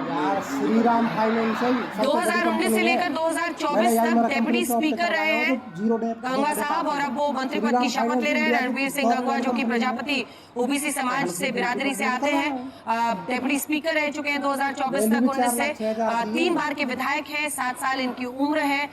यार श्री राम फाइनेंशियल 2019 से लेकर 2024 तक डेप्यूटी स्पीकर रहे हैं गंगवा साहब, और अब वो मंत्री पद की शपथ ले रहे हैं। रणवीर सिंह गंगवा, जो कि प्रजापति ओबीसी समाज से बिरादरी से आते हैं, डेप्यूटी स्पीकर रह चुके हैं 2024 तक 19 से। 3 बार के विधायक हैं, 7 साल इनकी उम्र है।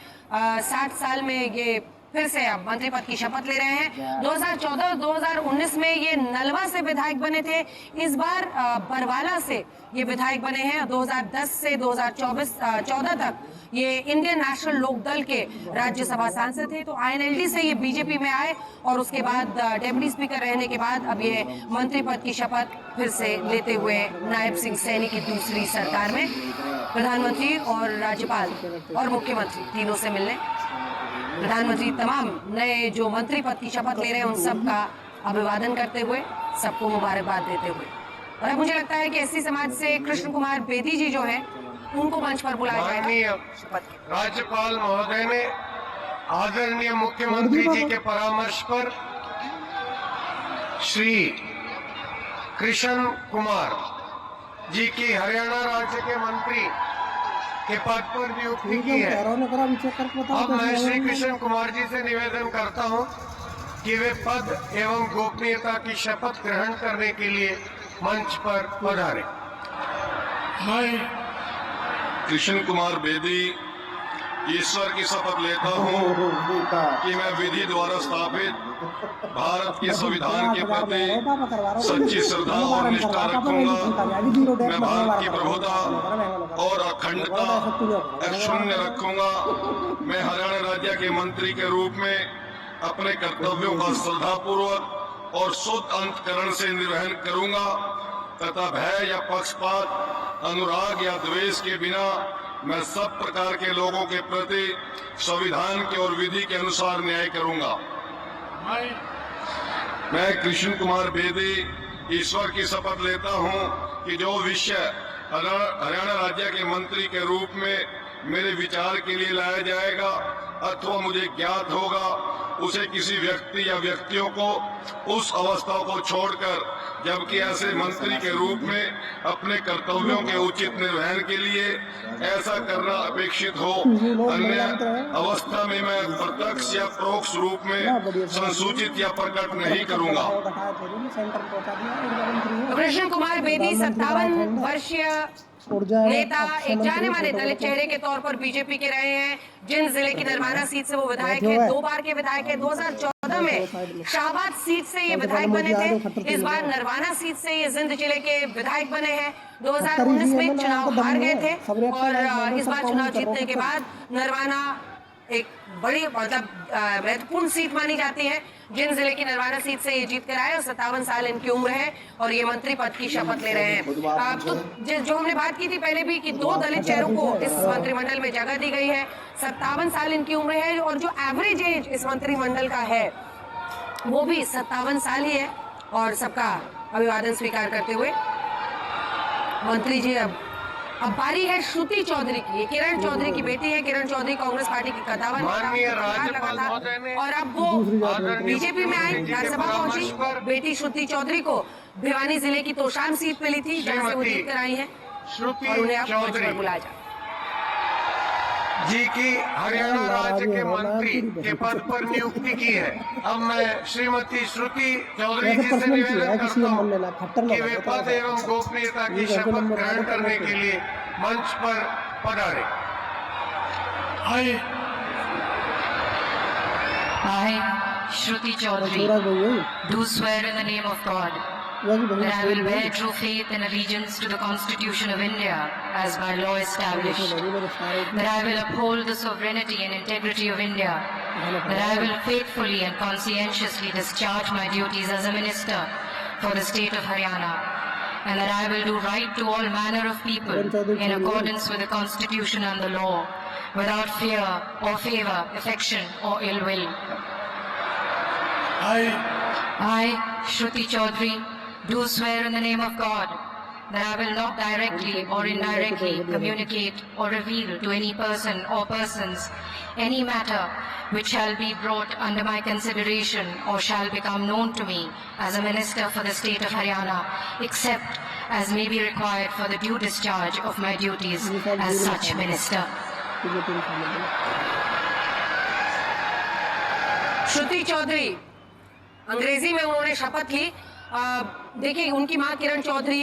60 साल में ये फिर से अब मंत्री पद की शपथ ले रहे हैं। 2014-2019 में ये नलवा से विधायक बने थे, इस बार बरवाला से ये विधायक बने हैं। 2010 से 2014 तक ये इंडियन नेशनल लोकदल के राज्यसभा सांसद थे। तो आईएनएलडी से ये बीजेपी में आए और उसके बाद डेप्यूटी स्पीकर रहने के बाद अब ये मंत्री पद की शपथ फिर से लेते हुए नायब सिंह सैनी की दूसरी सरकार में प्रधानमंत्री और राज्यपाल और मुख्यमंत्री तीनों से मिलने। प्रधानमंत्री तमाम नए जो मंत्री पद की शपथ ले रहे हैं उन सब का अभिवादन करते हुए सबको मुबारकबाद देते हुए, और अब मुझे लगता है कि एससी समाज से कृष्ण कुमार बेदी जी जो हैं उनको मंच पर बुलाया माननीय राज्यपाल महोदय ने आदरणीय मुख्यमंत्री जी के परामर्श पर श्री कृष्ण कुमार जी की हरियाणा राज्य के मंत्री के पद पर नियुक्ति की है। अब मैं श्री कृष्ण कुमार जी से निवेदन करता हूं कि वे पद एवं गोपनीयता की शपथ ग्रहण करने के लिए मंच पर पधारें। मैं कृष्ण कुमार बेदी ईश्वर की शपथ लेता हूँ कि मैं विधि द्वारा स्थापित भारत के संविधान के प्रति सच्ची श्रद्धा और निष्ठा रखूंगा। मैं भारत की प्रभुता और अखंडता अक्षुण्ण रखूंगा। मैं हरियाणा राज्य के मंत्री के रूप में अपने कर्तव्यों का श्रद्धापूर्वक और शुद्ध अंतकरण से निर्वहन करूंगा तथा भय या पक्षपात, अनुराग या द्वेष के बिना मैं सब प्रकार के लोगों के प्रति संविधान के और विधि के अनुसार न्याय करूंगा। मैं कृष्ण कुमार बेदी ईश्वर की शपथ लेता हूं कि जो विषय हरियाणा राज्य के मंत्री के रूप में मेरे विचार के लिए लाया जाएगा अथवा मुझे ज्ञात होगा, उसे किसी व्यक्ति या व्यक्तियों को उस अवस्था को छोड़कर जबकि ऐसे मंत्री के रूप में अपने कर्तव्यों के उचित निर्वहन के लिए ऐसा करना अपेक्षित हो, अन्य अवस्था में मैं प्रत्यक्ष या परोक्ष रूप में संसूचित या प्रकट नहीं करूंगा। कृष्ण कुमार बेदी 57 वर्षीय नेता, एक जाने माने दलित चेहरे के तौर पर बीजेपी के रहे हैं। जिन जिले की नरवाना सीट से वो विधायक है, 2 बार के विधायक है। 2014 में शाहबाद सीट से ये विधायक बने थे, इस बार नरवाना सीट से ये जिंद जिले के विधायक बने हैं। 2019 में चुनाव हार गए थे और इस बार चुनाव जीतने के बाद नरवाना एक बड़ी मतलब महत्वपूर्ण सीट मानी जाती है। जिन जिले की नरवाना सीट से ये जीत कर आए और 57 साल इनकी उम्र है और ये मंत्री पद की शपथ ले रहे हैं। तो जो हमने बात की थी पहले भी कि 2 दलित चेहरों को इस मंत्रिमंडल में जगह दी गई है। 57 साल इनकी उम्र है और जो एवरेज एज इस मंत्रिमंडल का है वो भी 57 साल ही है। और सबका अभिवादन स्वीकार करते हुए मंत्री जी अब बारी है श्रुति चौधरी की। ये किरण चौधरी की बेटी है। किरण चौधरी कांग्रेस पार्टी की कदावर और अब वो बीजेपी में आई, राज्यसभा पहुंची। बेटी श्रुति चौधरी को भिवानी जिले की तोशाम सीट मिली थी जहां से वो जीत कर आई है और उन्हें अब मंच पर बुलाया जाए। जी की हरियाणा राज्य के मंत्री के पद पर नियुक्ति की है। अब मैं श्रीमती श्रुति चौधरी जी से निवेदन करता हूं कि वे पद एवं गोपनीयता की शपथ ग्रहण करने के लिए मंच पर पधारे। I, Shruti Chaudhary, do swear in the name of God that I will bear true faith and allegiance to the Constitution of India as by law established, that I will uphold the sovereignty and integrity of India, that I will faithfully and conscientiously discharge my duties as a minister for the state of Haryana, and that I will do right to all manner of people in accordance with the Constitution and the law, without fear or favor, affection or ill will. I, Shruti Chaudhary, do swear in the name of God that I will not directly or indirectly communicate or reveal to any person or persons any matter which shall be brought under my consideration or shall become known to me as a minister for the state of Haryana, except as may be required for the due discharge of my duties as such minister. Shruti Chaudhary, अंग्रेजी में उन्होंने शपथ ली। देखिए, उनकी मां किरण चौधरी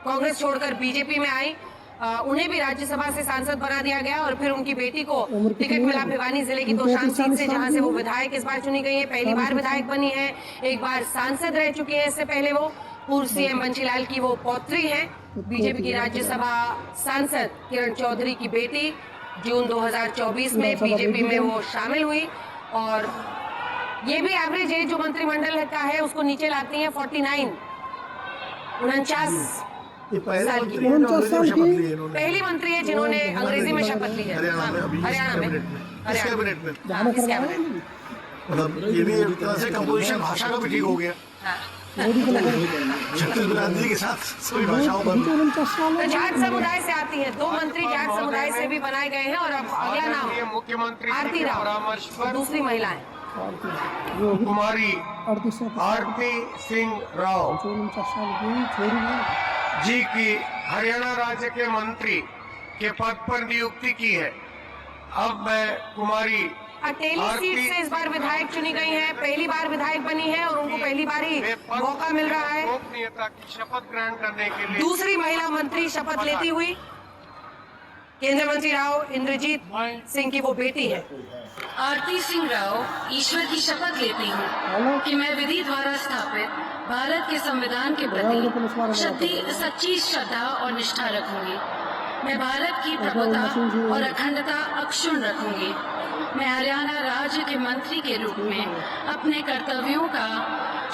कांग्रेस छोड़कर BJP में आई, उन्हें भी राज्यसभा से सांसद बना दिया गया और फिर उनकी बेटी को टिकट मिला भिवानी जिले की तोशाम सीट से, जहां से वो विधायक इस बार चुनी गई है। पहली बार विधायक बनी है, एक बार सांसद रह चुकी है। इससे पहले वो पूर्व सीएम बंशीलाल की वो पौत्री है। बीजेपी की राज्यसभा सांसद किरण चौधरी की बेटी जून 2024 में बीजेपी में वो शामिल हुई और ये भी एवरेज एज जो मंत्रिमंडल का है उसको नीचे लाती है 49, 49 साल की। पहली मंत्री है जिन्होंने अंग्रेजी में शपथ ली है हरियाणा में। मतलब ये भी एक तरह से कंपोजिशन भाषा का भी ठीक हो गया। छत्तीस बिरादरी के साथ सभी भाषाओं पर। तो जाट समुदाय से आती है, 2 मंत्री जाट समुदाय से भी बनाए गए हैं और अब अगला नाम मुख्यमंत्री आरती राव, और दूसरी महिला है कुमारी आरती सिंह राव जी की हरियाणा राज्य के मंत्री के पद पर नियुक्ति की है। अब मैं कुमारी अटेली सीट से इस बार विधायक चुनी गई हैं, पहली बार विधायक बनी है और उनको पहली बार ही मौका मिल रहा है गोपनीयता की शपथ ग्रहण करने के लिए। दूसरी महिला मंत्री शपथ लेती हुई केंद्रीय मंत्री राव इंद्रजीत सिंह की वो बेटी है। आरती सिंह राव ईश्वर की शपथ लेती हूँ कि मैं विधि द्वारा स्थापित भारत के संविधान के प्रति सच्ची श्रद्धा और निष्ठा रखूंगी। मैं भारत की प्रभुता और अखंडता अक्षुण्ण रखूंगी। मैं हरियाणा राज्य के मंत्री के रूप में अपने कर्तव्यों का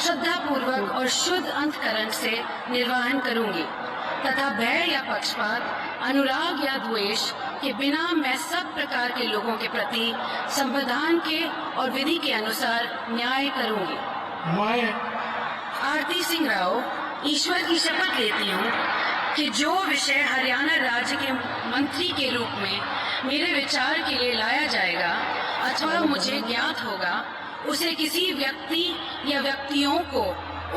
श्रद्धापूर्वक और शुद्ध अंतःकरण से निर्वहन करूंगी तथा भय या पक्षपात, अनुराग या द्वेष के बिना मैं सब प्रकार के लोगों के प्रति संविधान के और विधि के अनुसार न्याय करूंगी। मैं आरती सिंह राव ईश्वर की शपथ लेती हूँ कि जो विषय हरियाणा राज्य के मंत्री के रूप में मेरे विचार के लिए लाया जाएगा अथवा मुझे ज्ञात होगा, उसे किसी व्यक्ति या व्यक्तियों को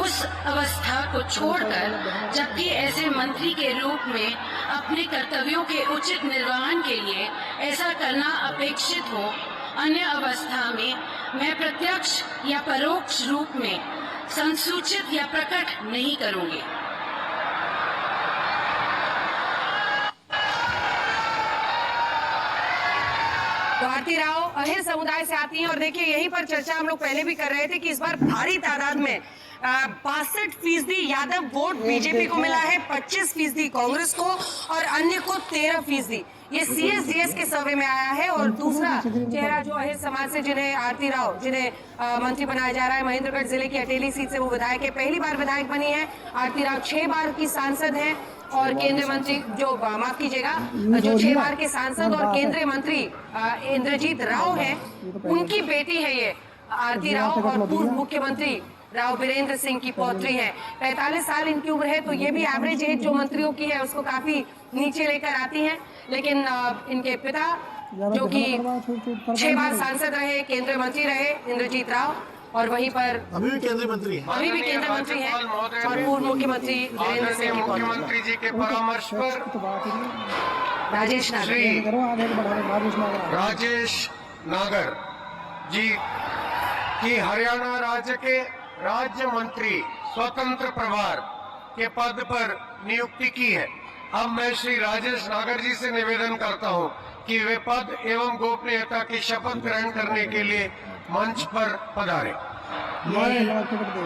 उस अवस्था को छोड़कर, जबकि ऐसे मंत्री के रूप में अपने कर्तव्यों के उचित निर्वहन के लिए ऐसा करना अपेक्षित हो, अन्य अवस्था में मैं प्रत्यक्ष या परोक्ष रूप में संसूचित या प्रकट नहीं करूंगी। तो आरती राव अहिर समुदाय से आती हैं और देखिए यहीं पर चर्चा हम लोग पहले भी कर रहे थे कि इस बार भारी तादाद में 62% यादव वोट बीजेपी को मिला है, 25% कांग्रेस को और अन्य को 13%। ये CSDS के सर्वे में आया है। और दूसरा चेहरा जो अहिर समाज से जिन्हें आरती राव जिन्हें मंत्री बनाया जा रहा है, महेंद्रगढ़ जिले की अटेली सीट से वो विधायक है, पहली बार विधायक बनी है। आरती राव 6 बार की सांसद है और केंद्रीय मंत्री जो माफ कीजिएगा जो 6 बार के सांसद और केंद्रीय मंत्री इंद्रजीत राव है, उनकी बेटी है ये आरती राव और पूर्व मुख्यमंत्री राव वीरेंद्र सिंह की पौत्री है। 45 साल इनकी उम्र है, तो ये भी एवरेज एज जो मंत्रियों की है उसको काफी नीचे लेकर आती हैं। लेकिन इनके पिता जो कि 6 बार सांसद रहे, केंद्रीय मंत्री रहे, इंद्रजीत राव, और वहीं पर अभी भी केंद्रीय मंत्री हैं। अभी भी केंद्रीय मंत्री हैं और पूर्व मुख्यमंत्री वीरेंद्र सिंह की पौत्री मुख्यमंत्री जी के परामर्श पर राजेश नागर राजेश नागर जी की हरियाणा राज्य के राज्य मंत्री स्वतंत्र प्रभार के पद पर नियुक्ति की है। अब मैं श्री राजेश नागर जी से निवेदन करता हूं कि वे पद एवं गोपनीयता की शपथ ग्रहण करने के लिए मंच पर पधारे।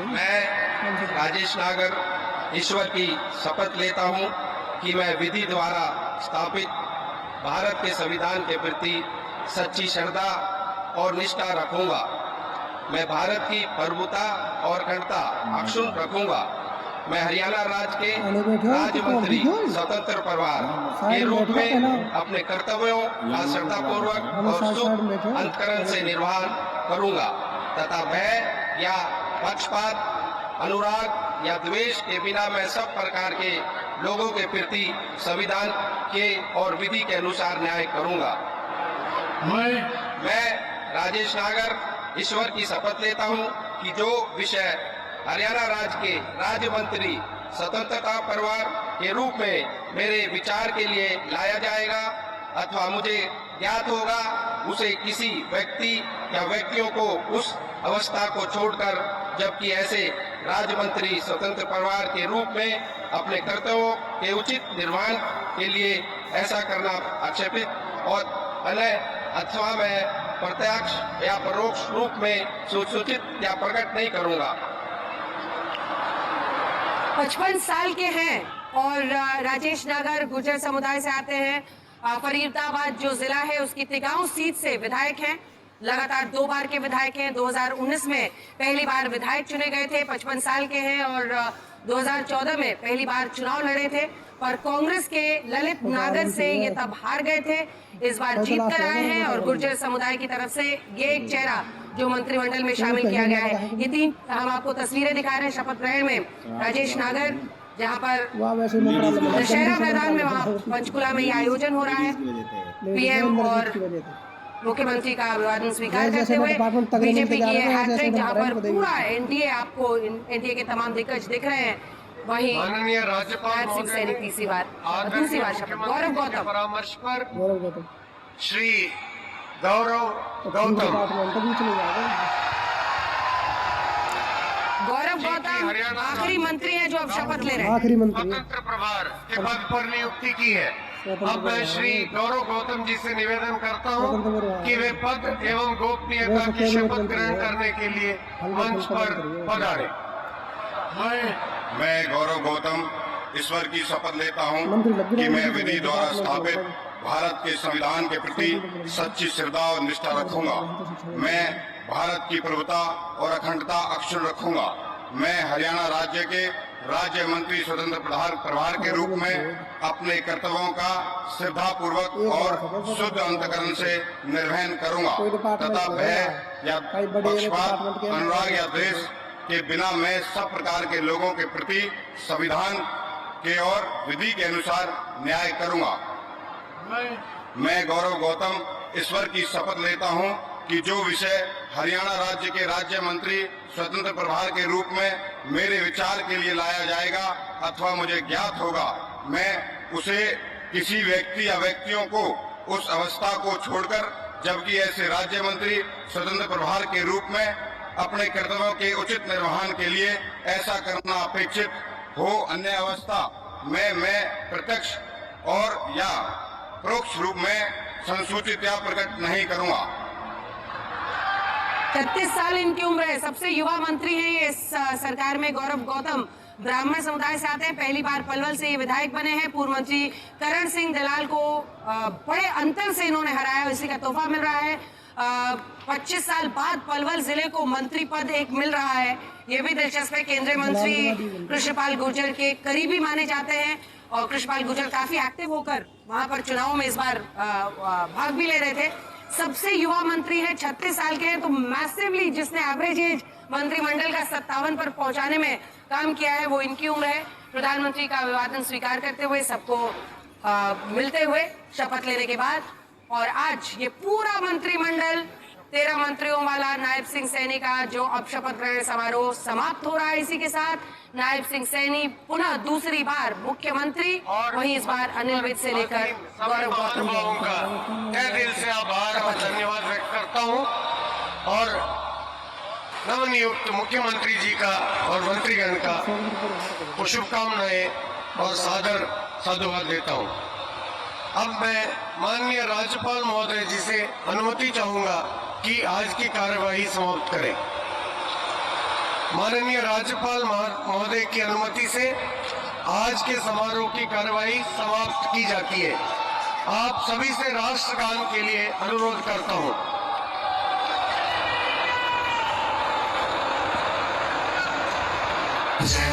मैं राजेश नागर ईश्वर की शपथ लेता हूं कि मैं विधि द्वारा स्थापित भारत के संविधान के प्रति सच्ची श्रद्धा और निष्ठा रखूंगा। मैं भारत की प्रभुता और अखंडता अक्षुण्ण रखूंगा। मैं हरियाणा राज्य के राज्य मंत्री स्वतंत्र प्रभार के रूप में अपने कर्तव्यों का श्रद्धापूर्वक और शुद्ध अंतःकरण से निर्वहन करूंगा तथा भय या पक्षपात, अनुराग या द्वेष के बिना मैं सब प्रकार के लोगों के प्रति संविधान के और विधि के अनुसार न्याय करूंगा। मैं राजेश नागर ईश्वर की शपथ लेता हूं कि जो विषय हरियाणा राज्य के राज्य मंत्री स्वतंत्रता परिवार के रूप में मेरे विचार के लिए लाया जाएगा अथवा मुझे ज्ञात होगा, उसे किसी व्यक्ति या व्यक्तियों को उस अवस्था को छोड़कर, जबकि ऐसे राज्य मंत्री स्वतंत्र परिवार के रूप में अपने कर्तव्यों के उचित निर्वहन के लिए ऐसा करना आक्षेपित और अन्य अथवा मैं प्रत्यक्ष या परोक्ष रूप में सूचित या प्रकट नहीं करूंगा। 55 साल के हैं और राजेश नागर गुर्जर समुदाय से आते हैं। फरीदाबाद जो जिला है उसकी तिगांव सीट से विधायक हैं, लगातार 2 बार के विधायक हैं। 2019 में पहली बार विधायक चुने गए थे, 55 साल के हैं और 2014 में पहली बार चुनाव लड़े थे, पर कांग्रेस के ललित नागर से ये तब हार गए थे। इस बार जीत कर आए हैं और गुर्जर समुदाय की तरफ से ये एक चेहरा जो मंत्रिमंडल में शामिल किया गया है। ये 3 हम आपको तस्वीरें दिखा रहे हैं शपथ ग्रहण में। राजेश नागर जहाँ पर दशहरा मैदान में वहाँ पंचकुला में ये आयोजन हो रहा है। पीएम और मुख्यमंत्री का अभिवादन स्वीकार करते हुए बीजेपी की हैट्रिक, जहाँ पर पूरा एनडीए, आपको एनडीए के तमाम दिग्गज दिख रहे हैं। वहीं माननीय राज्यपाल सिंह सैनी दूसरी बार शपथ। गौरव गौतम परामर्श पर श्री गौरव गौतम आखिरी मंत्री हैं जो अब शपथ ले रहे हैं। स्वतंत्र प्रभार के पद पर नियुक्ति की है। अब मैं श्री गौरव गौतम जी से निवेदन करता हूं कि वे पद एवं गोपनीयता की शपथ ग्रहण करने के लिए मंच पर पधारे। मैं गौरव गौतम ईश्वर की शपथ लेता हूं कि मैं विधि द्वारा स्थापित भारत के संविधान के प्रति सच्ची श्रद्धा और निष्ठा रखूंगा। मैं भारत की प्रभुता और अखंडता अक्षुण्ण रखूंगा। मैं हरियाणा राज्य के राज्य मंत्री स्वतंत्र प्रभार के रूप में अपने कर्तव्यों का श्रद्धा पूर्वक और शुद्ध अंतकरण से निर्वहन करूंगा तथा भय या पक्षपात, अनुराग या द्वेष के बिना मैं सब प्रकार के लोगों के प्रति संविधान के और विधि के अनुसार न्याय करूंगा। मैं गौरव गौतम ईश्वर की शपथ लेता हूं कि जो विषय हरियाणा राज्य के राज्य मंत्री स्वतंत्र प्रभार के रूप में मेरे विचार के लिए लाया जाएगा अथवा मुझे ज्ञात होगा, मैं उसे किसी व्यक्ति या व्यक्तियों को उस अवस्था को छोड़कर, जबकि ऐसे राज्य मंत्री स्वतंत्र प्रभार के रूप में अपने कर्तव्यों के उचित निर्वहन के लिए ऐसा करना अपेक्षित हो, अन्य अवस्था मैं प्रत्यक्ष और या परोक्ष रूप में संसूचित या प्रकट नहीं करूंगा। 33 साल इनकी उम्र है, सबसे युवा मंत्री हैं ये इस सरकार में। गौरव गौतम ब्राह्मण समुदाय से आते हैं, पहली बार पलवल से ये विधायक बने हैं। पूर्व मंत्री करण सिंह दलाल को बड़े अंतर से इन्होंने हराया, इसी का तोहफा मिल रहा है। 25 साल बाद पलवल जिले को मंत्री पद एक मिल रहा है, ये भी दिलचस्प है। केंद्रीय मंत्री कृष्णपाल गुर्जर के करीबी माने जाते हैं और कृष्णपाल गुर्जर काफी एक्टिव होकर वहां पर चुनाव में इस बार भाग भी ले रहे थे। सबसे युवा मंत्री है, 36 साल के हैं, तो मैसिवली जिसने एवरेज एज मंत्रिमंडल का 57 पर पहुंचाने में काम किया है वो इनकी उम्र है। प्रधानमंत्री का अभिवादन स्वीकार करते हुए सबको मिलते हुए शपथ लेने के बाद, और आज ये पूरा मंत्रिमंडल 13 मंत्रियों वाला नायब सिंह सैनी का जो अब शपथ ग्रहण समारोह समाप्त हो रहा है, इसी के साथ नायब सिंह सैनी पुनः दूसरी बार मुख्यमंत्री, वहीं इस बार अनिल विज से लेकर गौरव गौतम का तहे दिल से आभार और धन्यवाद व्यक्त करता हूं और नवनियुक्त मुख्यमंत्री जी का और मंत्रीगण का को शुभकामनाएं और सादर साधुवाद देता हूं। अब मैं माननीय राज्यपाल महोदय जी से अनुमति चाहूंगा कि आज की कार्यवाही समाप्त करें। माननीय राज्यपाल महोदय की अनुमति से आज के समारोह की कार्यवाही समाप्त की जाती है। आप सभी से राष्ट्रगान के लिए अनुरोध करता हूं। जय